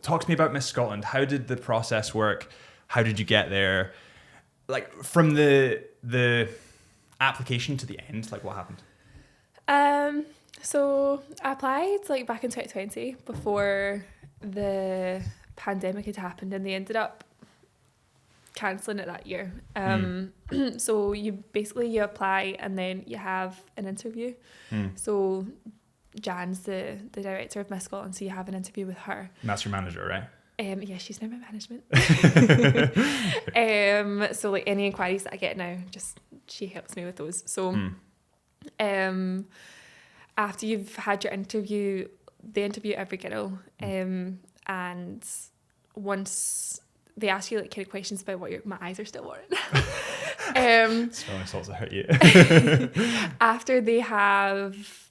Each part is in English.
talk to me about Miss Scotland. How did the process work? How did you get there? Like from the application to the end, like what happened? So I applied like back in 2020 before the pandemic had happened, and they ended up cancelling it that year. So you apply and then you have an interview. So Jan's the director of Miss Scotland, so you have an interview with her. And that's your manager, right? Yeah, she's now my management. So like any inquiries that I get now, just she helps me with those. So after you've had your interview, they interview every girl, and once they ask you like kind of questions about what my eyes are still watering. Smelling salts that hurt you. After they have,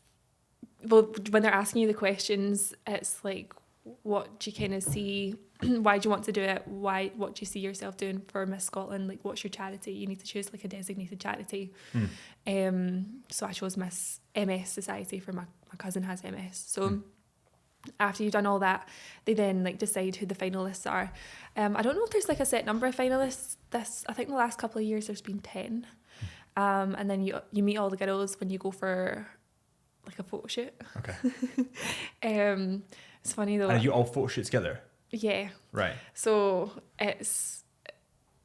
well, when they're asking you the questions, it's like, what do you kind of see? Why do you want to do it? What do you see yourself doing for Miss Scotland? Like, what's your charity? You need to choose like a designated charity. So I chose Miss MS Society for my cousin has MS. So after you've done all that, they then like decide who the finalists are. I don't know if there's like a set number of finalists. I think the last couple of years there's been 10. And then you meet all the girls when you go for like a photo shoot. Okay. It's funny though. And you all photo shoot together? Yeah. Right. So it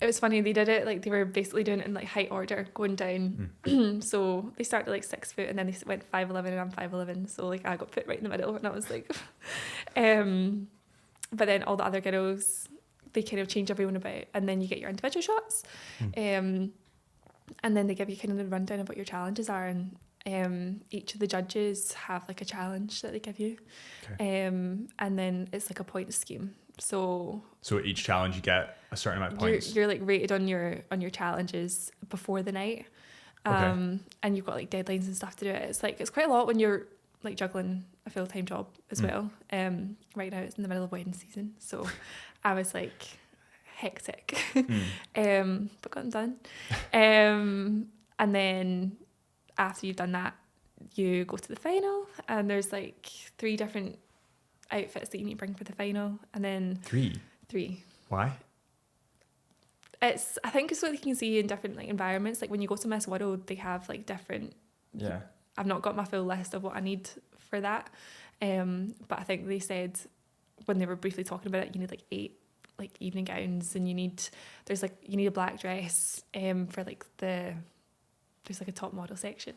was funny, they did it like they were basically doing it in like height order going down. So they started like 6 foot and then they went 5'11" and I'm 5'11", so like I got put right in the middle and I was like but then all the other girls, they kind of change everyone about and then you get your individual shots. And then they give you kind of a rundown of what your challenges are, and each of the judges have like a challenge that they give you. And then it's like a point scheme. So each challenge you get a certain amount of points. You're like rated on your challenges before the night. And you've got like deadlines and stuff to do it. It's quite a lot when you're like juggling a full-time job as well. Right now it's in the middle of wedding season, so I was like hectic. But gotten done. And then after you've done that, you go to the final, and there's like 3 different outfits that you need to bring for the final, and then 3. Why? I think it's what you can see in different like environments. Like when you go to Miss World, they have like different. Yeah. I've not got my full list of what I need for that, but I think they said when they were briefly talking about it, you need like 8 like evening gowns, and you need a black dress for like there's like a top model section.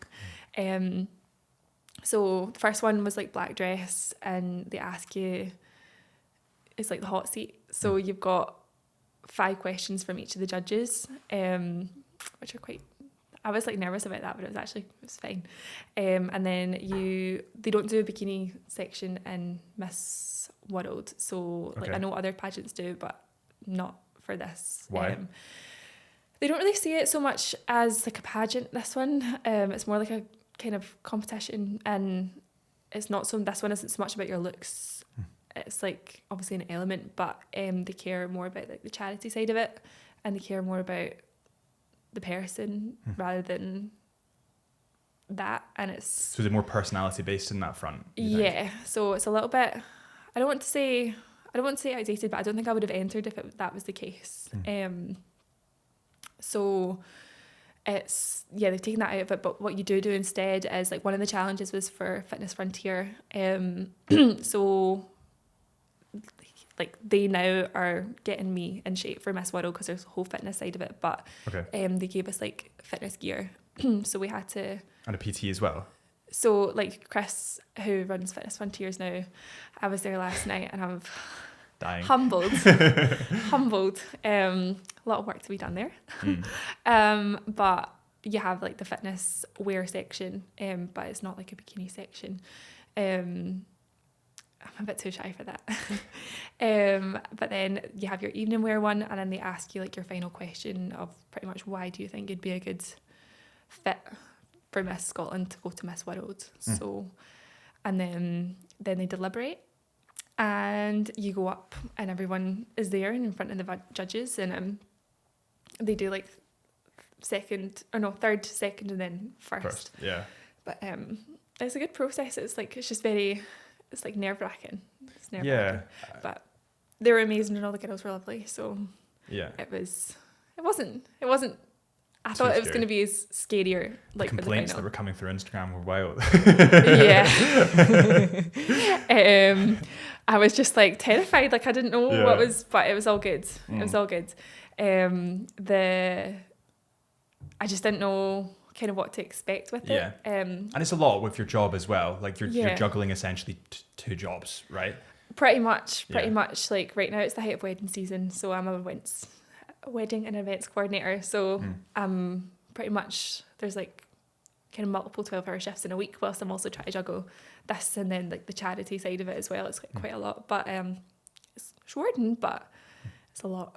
So the first one was like black dress, and they ask you, it's like the hot seat. So you've got 5 questions from each of the judges, which are quite, I was like nervous about that, but it was fine. And then they don't do a bikini section in Miss World. So like I know other pageants do, but not for this. Why? They don't really see it so much as like a pageant, this one. It's more like a kind of competition, and this one isn't so much about your looks. It's like obviously an element, but they care more about like the charity side of it, and they care more about the person rather than that. And it's more personality based in that front. Yeah, so it's a little bit, I don't want to say outdated, but I don't think I would have entered if that was the case. So it's, they've taken that out of it, but what you do instead is like one of the challenges was for Fitness Frontier. So like they now are getting me in shape for Miss World because there's a whole fitness side of it, but they gave us like fitness gear. So we had to, and a PT as well. So like Chris, who runs Fitness Frontiers now, I was there last night and I'm dying, humbled. A lot of work to be done there. But you have like the fitness wear section, but it's not like a bikini section. I'm a bit too shy for that. But then you have your evening wear one, and then they ask you like your final question of pretty much why do you think you'd be a good fit for Miss Scotland to go to Miss World. So, and then they deliberate, and you go up, and everyone is there in front of the judges, and they do like third, second, and then first. Yeah. But it's a good process. It's like nerve-wracking. Yeah. But they were amazing and all the girls were lovely. So Yeah. it wasn't, I thought it was going to be as scarier. Like Complaints for that the were coming through Instagram were wild. yeah. I was just like terrified. Like I didn't know what was, but it was all good. It was all good. I just didn't know kind of what to expect with it. And it's a lot with your job as well. Like you're juggling essentially two jobs, right? Pretty much. Like right now it's the height of wedding season, so I'm a wedding and events coordinator. So pretty much there's like kind of multiple 12-hour shifts in a week, whilst I'm also trying to juggle this and then like the charity side of it as well. It's quite a lot, but it's rewarding, but it's a lot.